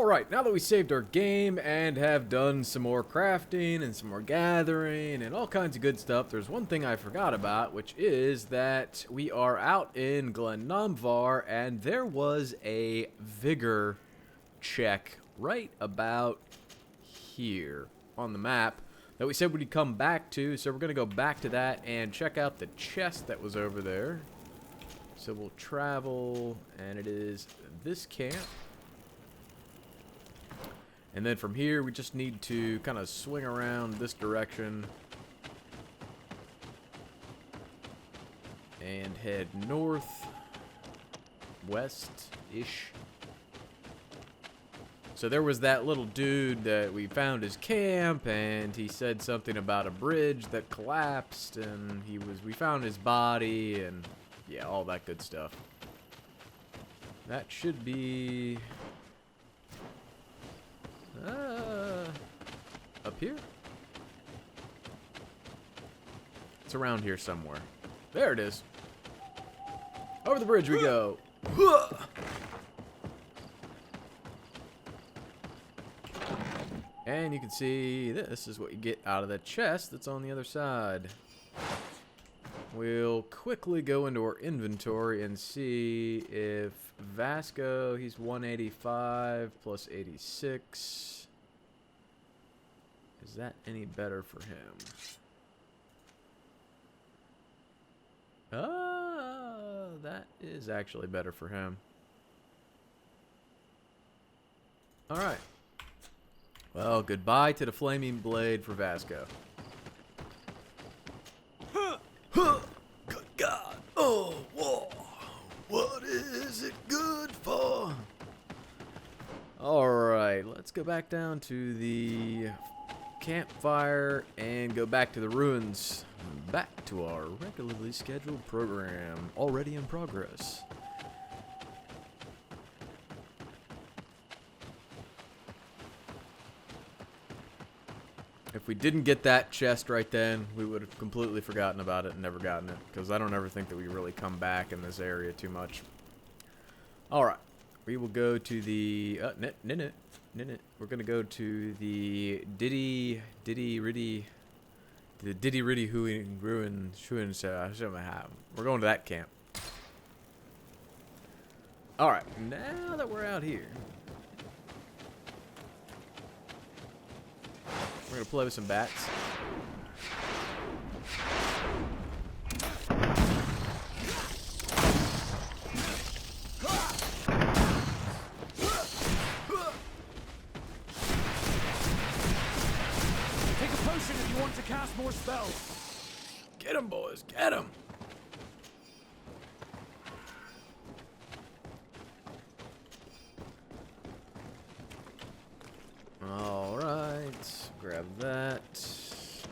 Alright, now that we saved our game and have done some more crafting and some more gathering and all kinds of good stuff, there's one thing I forgot about, which is that we are out in Glen Namvar and there was a vigor check right about here on the map that we said we'd come back to, so we're going to go back to that and check out the chest that was over there. So we'll travel, and it is this camp. And then from here, we just need to kind of swing around this direction and head north, west-ish. So there was that little dude that we found his camp, and he said something about a bridge that collapsed, and we found his body, and yeah, all that good stuff. That should be up here? It's around here somewhere. There it is. Over the bridge we go. And you can see this is what you get out of the chest that's on the other side. We'll quickly go into our inventory and see if Vasco, he's 185 plus 86. Is that any better for him? That is actually better for him. Alright. Well, goodbye to the flaming blade for Vasco. Good God. Oh, whoa. What is it good for? Alright, let's go back down to the campfire and go back to the ruins. Back to our regularly scheduled program, already in progress. If we didn't get that chest right then, we would have completely forgotten about it and never gotten it, because I don't ever think that we really come back in this area too much. Alright, we will go to the... We're going to go to the Diddy Hooing Ruin Shuin. We're going to that camp. Alright, now that we're out here, we're going to play with some bats. Take a potion if you want to cast more spells. Get him, boys, get him! Alright, grab that.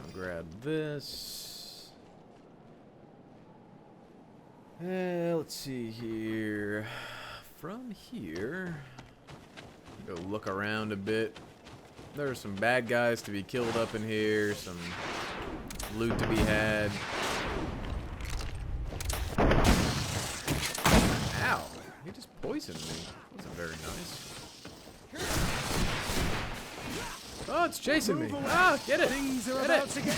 I'll grab this. Let's see here. From here, go look around a bit. There are some bad guys to be killed up in here, some loot to be had. Ow, he just poisoned me. Wasn't very nice. Oh, it's chasing me. Ah, get it. Things are Get about it. to get...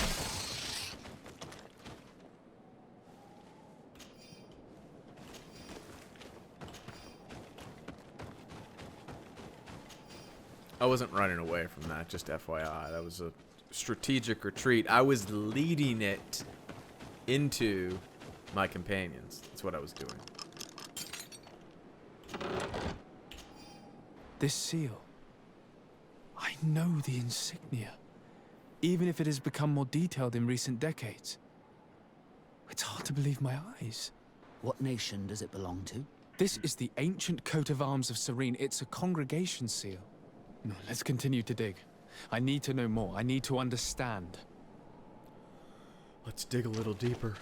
I wasn't running away from that, just FYI. That was a strategic retreat. I was leading it into my companions. That's what I was doing. This seal. I know the insignia, even if it has become more detailed in recent decades. It's hard to believe my eyes. What nation does it belong to? This is the ancient coat of arms of Serene. It's a congregation seal. No, let's continue to dig. I need to know more. I need to understand. Let's dig a little deeper.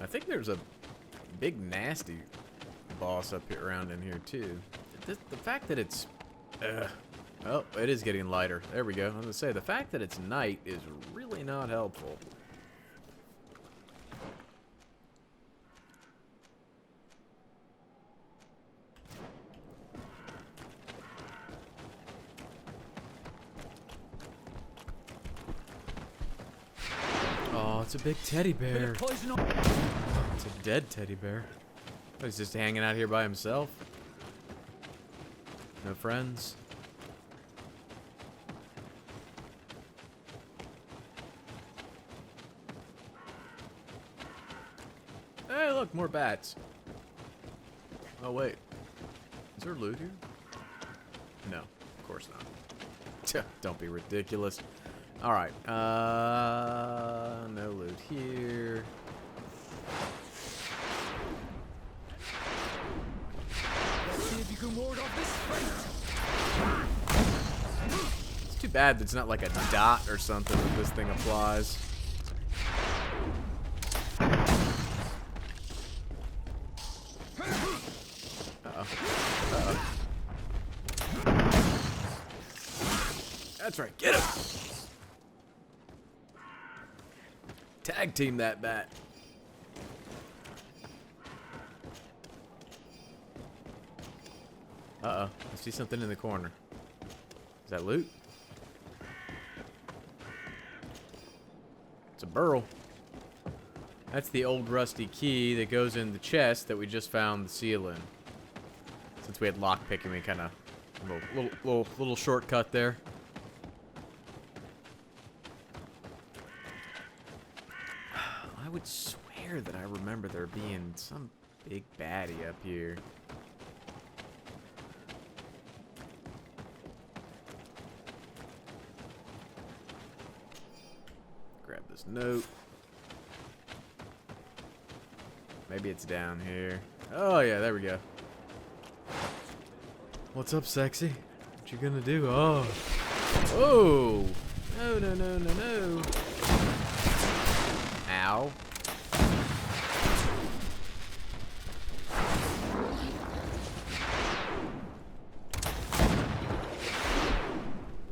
I think there's a big nasty boss up here around in here too. The fact that it's oh, it is getting lighter. There we go. I was gonna say the fact that it's night is really not helpful. it's a big teddy Bit bear. of poison on. It's a dead teddy bear. Oh, he's just hanging out here by himself. No friends. Hey, look, more bats. Oh, wait. Is there loot here? No, of course not. Don't be ridiculous. Alright, no loot here. Let's see if you can ward off this fate. It's too bad it's not like a dot or something that this thing applies. That's right, get him! Tag team that bat. Uh-oh, I see something in the corner. Is that loot? It's a burl. That's the old rusty key that goes in the chest that we just found the seal in. Since we had lockpicking, we kind of little shortcut there. I would swear that I remember there being some big baddie up here. Grab this note. Maybe it's down here. Oh yeah, there we go. What's up, sexy? What you gonna do? Oh. Oh. No, no, no, no, no. Ow.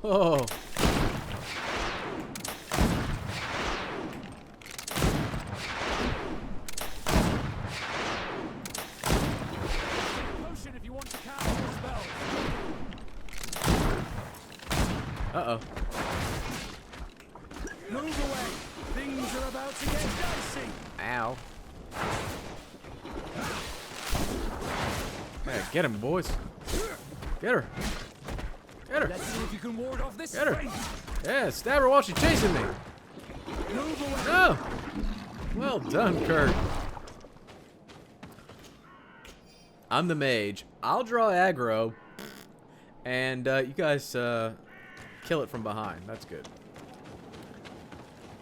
Oh. Potion if you want to cast a spell. Uh-oh. Move away. Things are about to get dicey. Ow. Hey, get him, boys. Get her. Get her. Let's see if you can ward off this Get her. fate. Yeah, stab her while she's chasing me. Move away. No. Well done, Kurt. I'm the mage. I'll draw aggro, and you guys kill it from behind. That's good.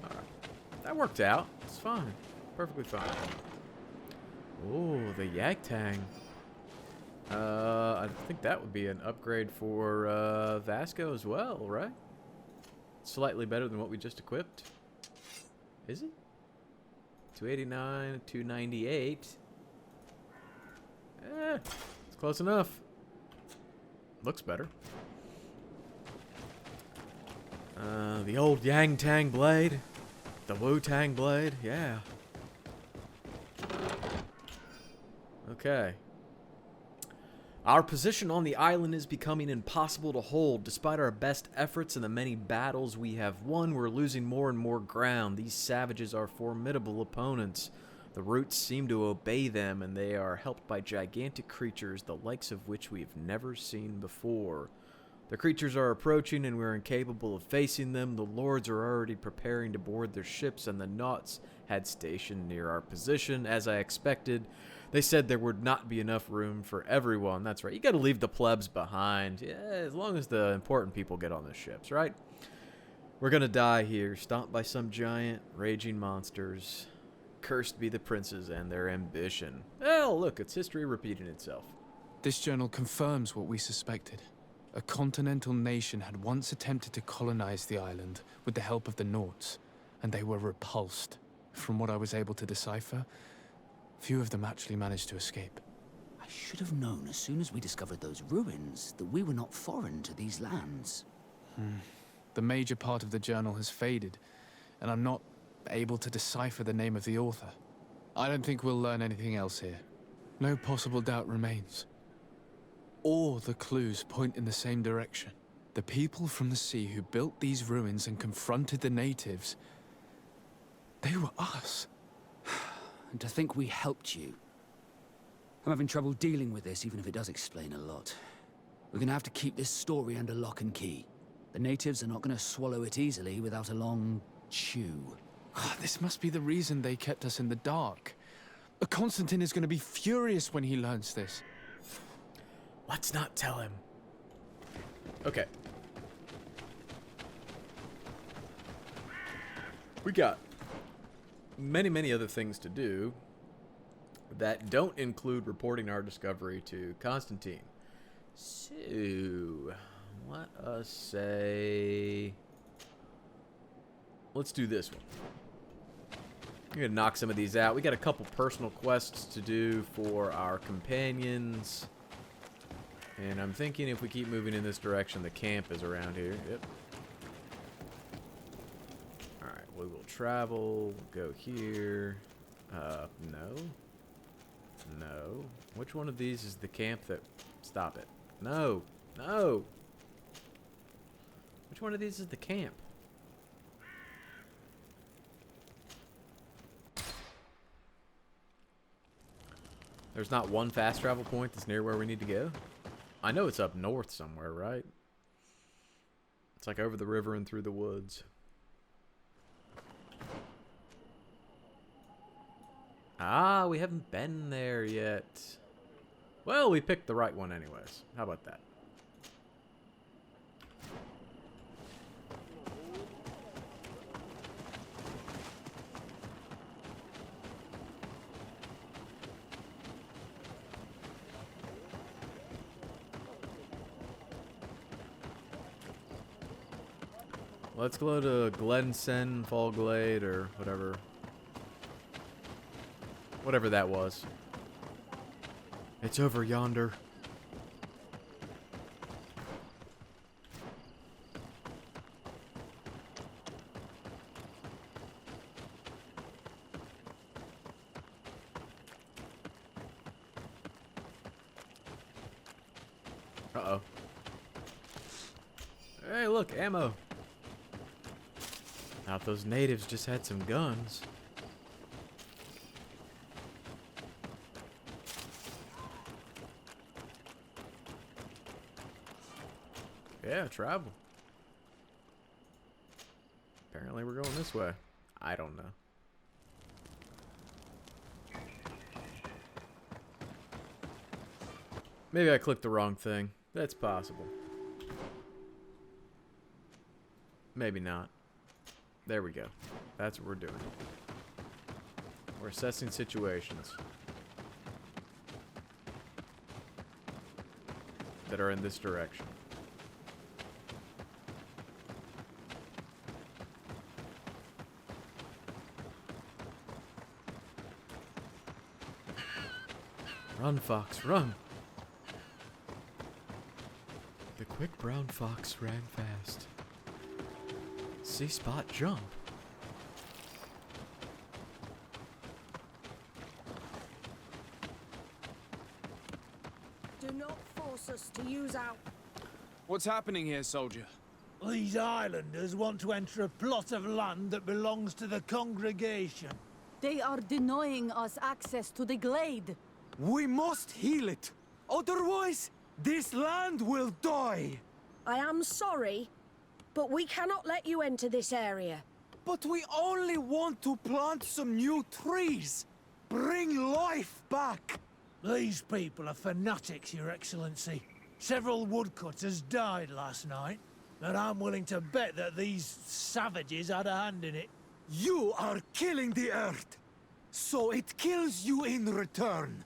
All right. That worked out. It's fine. Perfectly fine. Oh, the Yak Tang. I think that would be an upgrade for Vasco as well, right? Slightly better than what we just equipped. Is it? 289, 298. Eh, it's close enough. Looks better. The old Yang Tang blade. The Wu Tang blade, yeah. Okay. Our position on the island is becoming impossible to hold. Despite our best efforts and the many battles we have won, we're losing more and more ground. These savages are formidable opponents. The roots seem to obey them, and they are helped by gigantic creatures, the likes of which we've never seen before. The creatures are approaching, and we're incapable of facing them. The lords are already preparing to board their ships, and the Nauts had stationed near our position, as I expected. They said there would not be enough room for everyone. That's right. You got to leave the plebs behind. Yeah, as long as the important people get on the ships, right? We're going to die here, stomped by some giant, raging monsters. Cursed be the princes and their ambition. Well, look, it's history repeating itself. This journal confirms what we suspected. A continental nation had once attempted to colonize the island with the help of the Nauts, and they were repulsed. From what I was able to decipher, few of them actually managed to escape. I should have known as soon as we discovered those ruins that we were not foreign to these lands. The major part of the journal has faded, and I'm not able to decipher the name of the author. I don't think we'll learn anything else here. No possible doubt remains. All the clues point in the same direction. The people from the sea who built these ruins and confronted the natives They were us. And to think we helped you. I'm having trouble dealing with this, even if it does explain a lot. We're gonna have to keep this story under lock and key. The natives are not gonna swallow it easily without a long chew. This must be the reason they kept us in the dark. Constantine is going to be furious when he learns this. Let's not tell him. Okay. We got many other things to do that don't include reporting our discovery to Constantine. So, let us say... Let's do this one. I'm going to knock some of these out. We got a couple personal quests to do for our companions. And I'm thinking if we keep moving in this direction, the camp is around here. Yep. Alright, we will travel. Go here. No. No. Which one of these is the camp that... Stop it. No. No. Which one of these is the camp? There's not one fast travel point that's near where we need to go? I know it's up north somewhere, right? It's like over the river and through the woods. Ah, we haven't been there yet. Well, we picked the right one anyways. How about that? Let's go to Glensen, Fallglade, or whatever. Whatever that was. It's over yonder. Uh-oh. Hey, look, ammo. Now, if those natives just had some guns. Yeah, travel. Apparently we're going this way. I don't know. Maybe I clicked the wrong thing. That's possible. Maybe not. There we go. That's what we're doing. We're assessing situations that are in this direction. Run, fox, run! The quick brown fox ran fast. See Spot jump. Do not force us to use our... What's happening here, soldier? These islanders want to enter a plot of land that belongs to the congregation. They are denying us access to the glade. We must heal it. Otherwise, this land will die. I am sorry, but we cannot let you enter this area. But we only want to plant some new trees. Bring life back. These people are fanatics, Your Excellency. Several woodcutters died last night, and I'm willing to bet that these savages had a hand in it. You are killing the earth, so it kills you in return.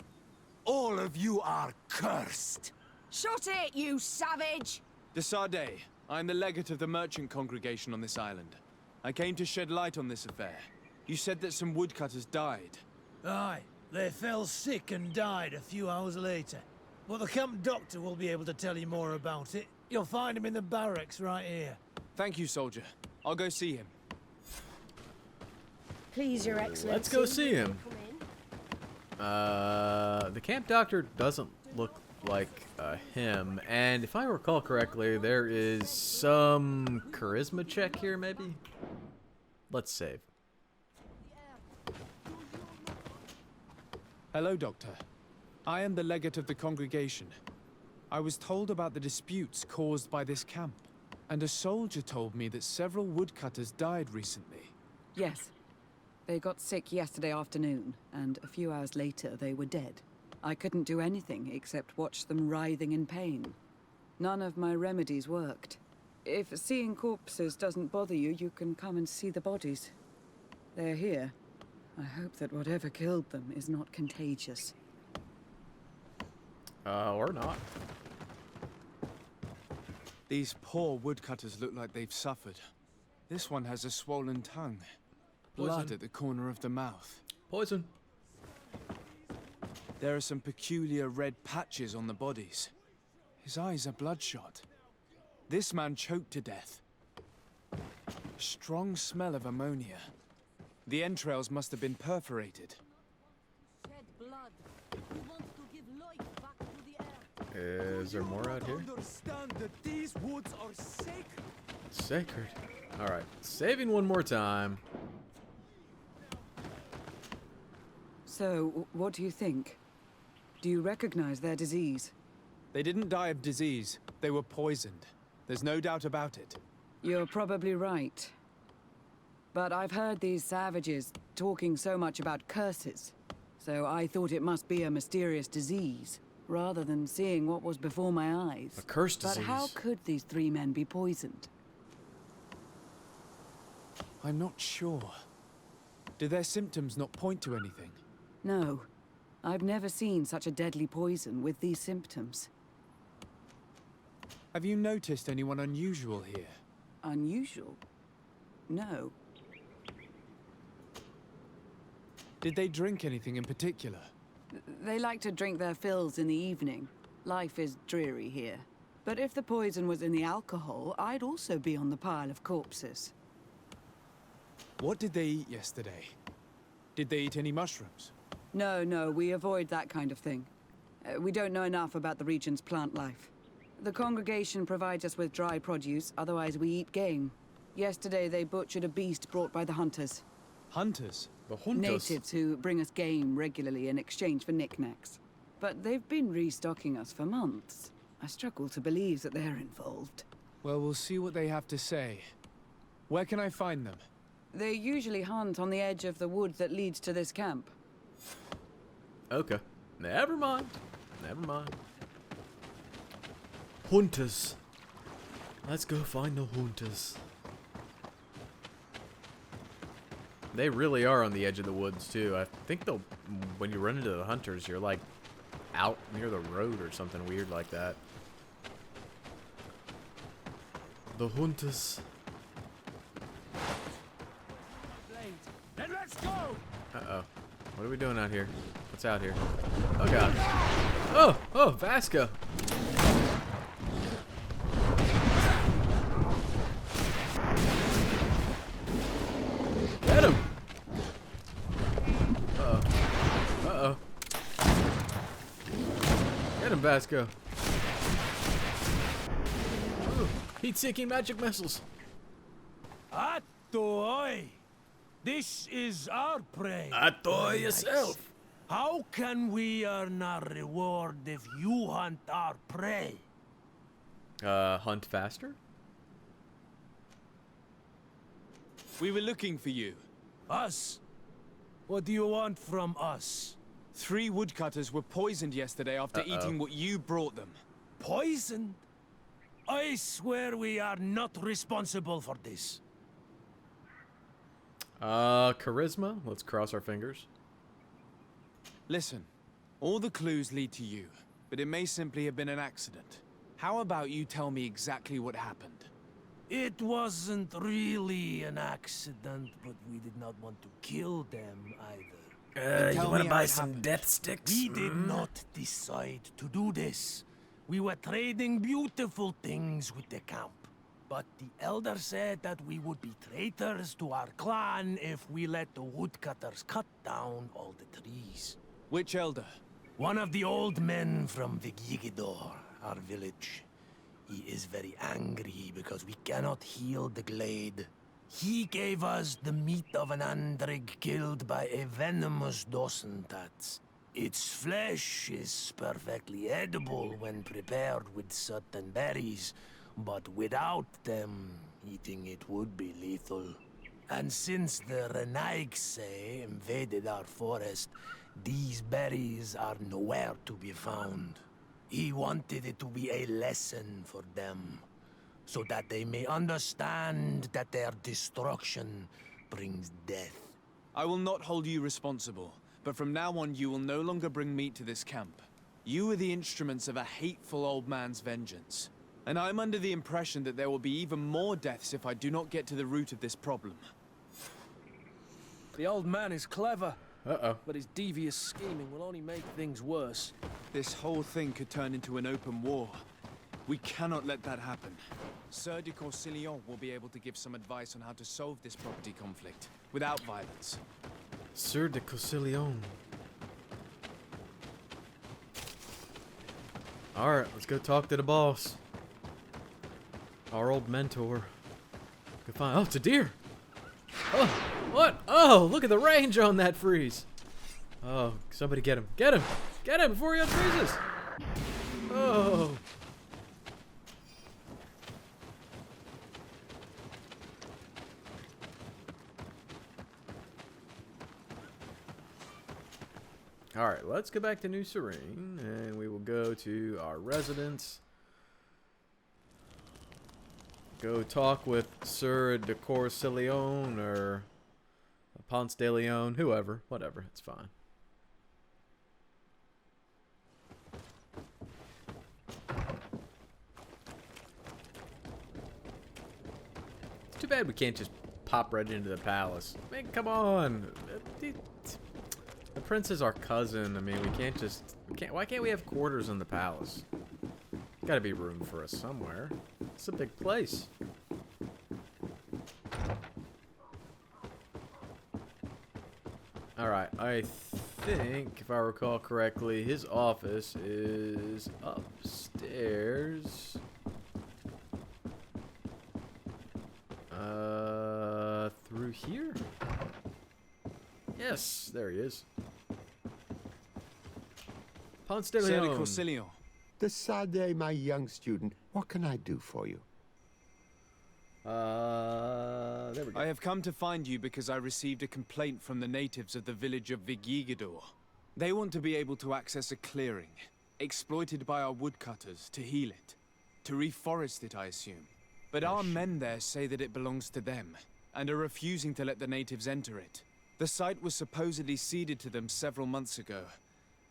All of you are cursed. Shut it, you savage! De Sardet, I am the legate of the merchant congregation on this island. I came to shed light on this affair. You said that some woodcutters died. Aye, they fell sick and died a few hours later. But the camp doctor will be able to tell you more about it. You'll find him in the barracks right here. Thank you, soldier. I'll go see him. Please, Your Excellency. Let's go see him. Come in. The camp doctor doesn't look like him, and if I recall correctly, there is some charisma check here, maybe? Let's save. The Hello, Doctor. I am the legate of the congregation. I was told about the disputes caused by this camp, and a soldier told me that several woodcutters died recently. Yes. They got sick yesterday afternoon, and a few hours later they were dead. I couldn't do anything except watch them writhing in pain. None of my remedies worked. If seeing corpses doesn't bother you, you can come and see the bodies. They're here. I hope that whatever killed them is not contagious. Or not. These poor woodcutters look like they've suffered. This one has a swollen tongue. Blood Poison. at the corner of the mouth. Poison. There are some peculiar red patches on the bodies. His eyes are bloodshot. This man choked to death. Strong smell of ammonia. The entrails must have been perforated. Shed blood. Who wants to give life back to the earth? Is there more out here? Understand that these woods are sacred. Sacred. Alright, saving one more time. So, what do you think? Do you recognize their disease? They didn't die of disease. They were poisoned. There's no doubt about it. You're probably right. But I've heard these savages talking so much about curses, so I thought it must be a mysterious disease, rather than seeing what was before my eyes. A curse disease. But how could these three men be poisoned? I'm not sure. Do their symptoms not point to anything? No. I've never seen such a deadly poison with these symptoms. Have you noticed anyone unusual here? Unusual? No. Did they drink anything in particular? They like to drink their fills in the evening. Life is dreary here. But if the poison was in the alcohol, I'd also be on the pile of corpses. What did they eat yesterday? Did they eat any mushrooms? No, we avoid that kind of thing. We don't know enough about the region's plant life. The congregation provides us with dry produce, otherwise we eat game. Yesterday they butchered a beast brought by the hunters. Hunters? The Juntas. Natives who bring us game regularly in exchange for knickknacks. But they've been restocking us for months. I struggle to believe that they're involved. Well, we'll see what they have to say. Where can I find them? They usually hunt on the edge of the wood that leads to this camp. Okay. Never mind. Never mind. Hunters. Let's go find the hunters. They really are on the edge of the woods, too. I think they'll... When you run into the hunters, you're, like, out near the road or something weird like that. The hunters. Then let's go! Uh-oh. What are we doing out here? What's out here? Oh, God. Oh, Vasco. Get him. Uh-oh. Get him, Vasco. Ooh, heat-seeking magic missiles. Atoy! This is our prey. Atoy yourself. How can we earn our reward if you hunt our prey? Hunt faster? We were looking for you. Us? What do you want from us? 3 woodcutters were poisoned yesterday after eating what you brought them. Poison? I swear we are not responsible for this. Charisma? Let's cross our fingers. Listen, all the clues lead to you, but it may simply have been an accident. How about you tell me exactly what happened? It wasn't really an accident, but we did not want to kill them either. You wanna buy some death sticks? We did not decide to do this. We were trading beautiful things with the camp. But the elder said that we would be traitors to our clan if we let the woodcutters cut down all the trees. Which elder? One of the old men from Vigigidor, our village. He is very angry because we cannot heal the glade. He gave us the meat of an andrig killed by a venomous Dosentats. Its flesh is perfectly edible when prepared with certain berries, but without them, eating it would be lethal. And since the Renaigse invaded our forest, these berries are nowhere to be found. He wanted it to be a lesson for them, so that they may understand that their destruction brings death. I will not hold you responsible, but from now on you will no longer bring meat to this camp. You are the instruments of a hateful old man's vengeance. And I'm under the impression that there will be even more deaths if I do not get to the root of this problem. The old man is clever, Uh-oh. but his devious scheming will only make things worse. This whole thing could turn into an open war. We cannot let that happen. Sir de Corsillon will be able to give some advice on how to solve this property conflict without violence. Sir de Corsillon. Alright, let's go talk to the boss. Our old mentor. Go find. Oh, it's a deer! Oh, what? Oh, look at the range on that freeze! Oh, somebody get him. Get him! Get him before he unfreezes! Oh! Alright, let's go back to New Serene, and we will go to our residence. Go talk with Sir de Corsillon or Ponce de Leon, whoever, whatever, it's fine. It's too bad we can't just pop right into the palace. I mean, come on. The prince is our cousin. I mean, we can't just... why can't we have quarters in the palace? Gotta be room for us somewhere. It's a big place. Alright, I think, if I recall correctly, his office is upstairs. Through here? Yes, there he is. Ponce de Sir de Leon. Corsillon. Decidez, my young student, what can I do for you? There we go. I have come to find you because I received a complaint from the natives of the village of Vigigador. They want to be able to access a clearing, exploited by our woodcutters, to heal it. To reforest it, I assume. But our men there say that it belongs to them, and are refusing to let the natives enter it. The site was supposedly ceded to them several months ago,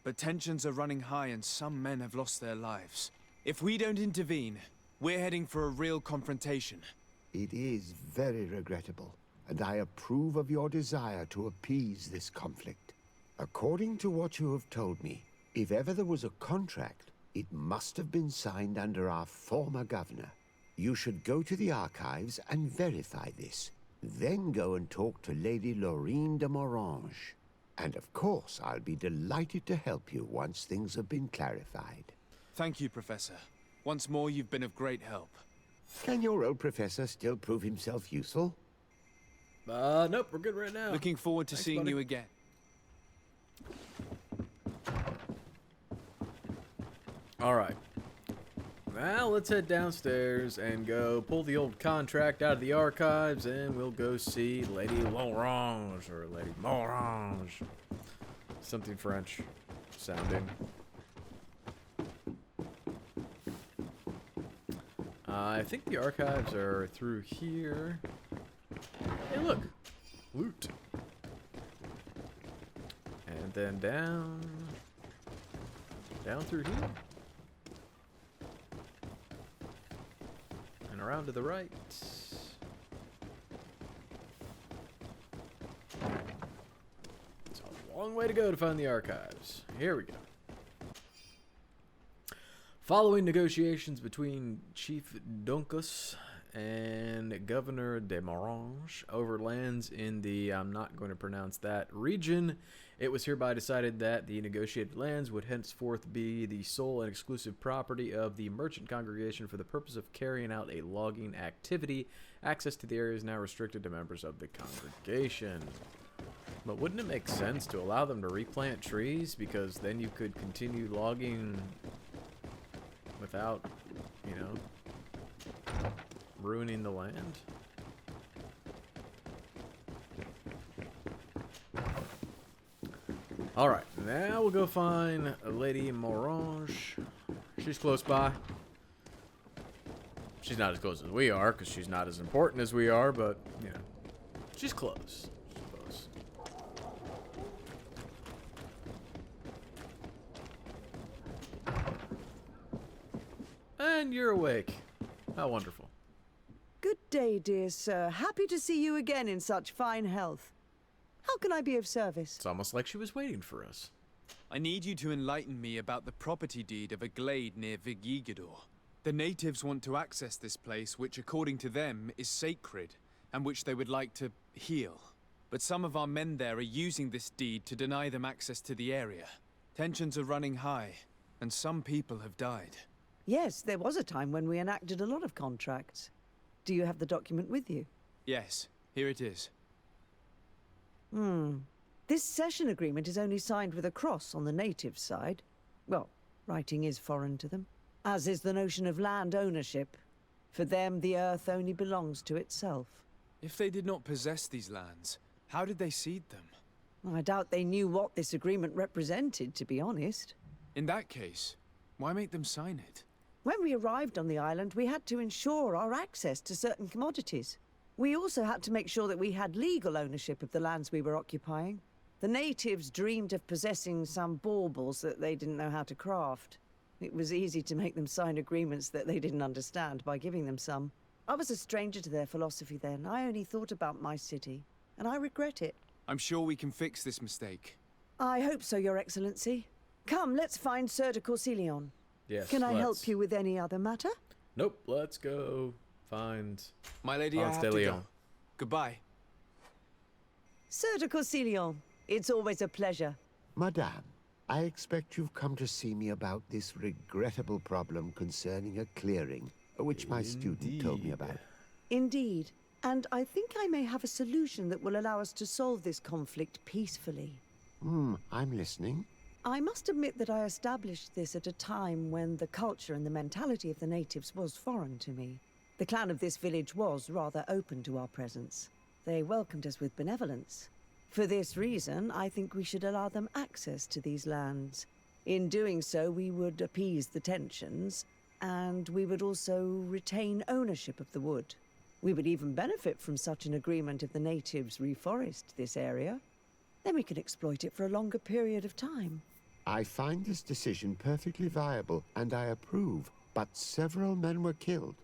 but tensions are running high and some men have lost their lives. If we don't intervene, we're heading for a real confrontation. It is very regrettable, and I approve of your desire to appease this conflict. According to what you have told me, if ever there was a contract, it must have been signed under our former governor. You should go to the archives and verify this. Then go and talk to Lady Laurine de Morange. And of course, I'll be delighted to help you once things have been clarified. Thank you, Professor. Once more, you've been of great help. Can your old professor still prove himself useful? Nope, we're good right now. Looking forward to Thanks, seeing buddy. you again. Alright. Now let's head downstairs and go pull the old contract out of the archives, and we'll go see Lady Lorange, or Lady Morange. Something French sounding. I think the archives are through here. Hey, look! Loot. And then down through here. And around to the right. It's a long way to go to find the archives. Here we go. Following negotiations between Chief Duncus and Governor de Morange over lands in the, I'm not going to pronounce that, region, it was hereby decided that the negotiated lands would henceforth be the sole and exclusive property of the merchant congregation for the purpose of carrying out a logging activity. Access to the area is now restricted to members of the congregation. But wouldn't it make sense to allow them to replant trees? Because then you could continue logging without, you know, ruining the land. Alright, now we'll go find Lady Morange. She's close by. She's not as close as we are, because she's not as important as we are, but, you know, she's close. She's close. And you're awake. How wonderful. Good day, dear sir. Happy to see you again in such fine health. How can I be of service? It's almost like she was waiting for us. I need you to enlighten me about the property deed of a glade near Vigigidor. The natives want to access this place, which according to them is sacred, and which they would like to heal. But some of our men there are using this deed to deny them access to the area. Tensions are running high, and some people have died. Yes, there was a time when we enacted a lot of contracts. Do you have the document with you? Yes, here it is. This cession agreement is only signed with a cross on the native side. Well, writing is foreign to them, as is the notion of land ownership. For them, the earth only belongs to itself. If they did not possess these lands, how did they cede them? I doubt they knew what this agreement represented, to be honest. In that case, why make them sign it? When we arrived on the island, we had to ensure our access to certain commodities. We also had to make sure that we had legal ownership of the lands we were occupying. The natives dreamed of possessing some baubles that they didn't know how to craft. It was easy to make them sign agreements that they didn't understand by giving them some. I was a stranger to their philosophy then. I only thought about my city, and I regret it. I'm sure we can fix this mistake. I hope so, Your Excellency. Come, let's find Sir de Corsilion. Yes, Can I let's. help you with any other matter? Nope, let's go find My lady, I Ponce have de to Leon. go. Goodbye. Sir de Corsilion, it's always a pleasure. Madame, I expect you've come to see me about this regrettable problem concerning a clearing, which my student told me about. Indeed. And I think I may have a solution that will allow us to solve this conflict peacefully. I'm listening. I must admit that I established this at a time when the culture and the mentality of the natives was foreign to me. The clan of this village was rather open to our presence. They welcomed us with benevolence. For this reason, I think we should allow them access to these lands. In doing so, we would appease the tensions, and we would also retain ownership of the wood. We would even benefit from such an agreement if the natives reforest this area. Then we could exploit it for a longer period of time. I find this decision perfectly viable, and I approve. But several men were killed,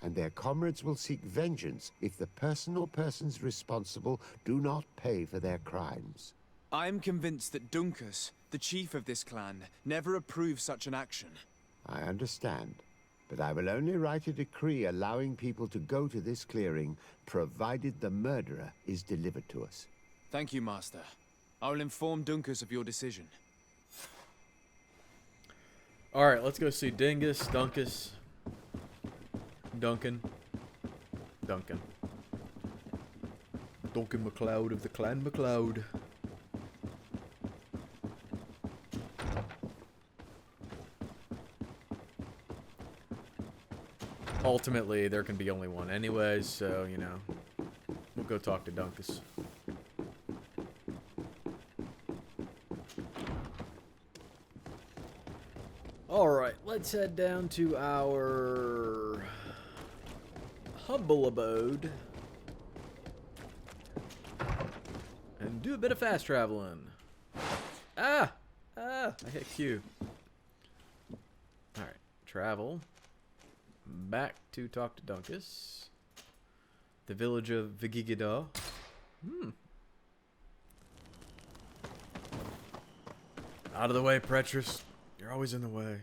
and their comrades will seek vengeance if the person or persons responsible do not pay for their crimes. I am convinced that Dunkus, the chief of this clan, never approved such an action. I understand, but I will only write a decree allowing people to go to this clearing, provided the murderer is delivered to us. Thank you, Master. I will inform Dunkus of your decision. Alright, let's go see Dingus, Duncan. Duncan MacLeod of the Clan MacLeod. Ultimately, there can be only one anyways, so, you know, we'll go talk to Dunkus. Alright, let's head down to our humble abode and do a bit of fast traveling. I hit Q. Alright, travel back to talk to Dunkus. The village of Vigigida. Out of the way, Pretrus. You're always in the way.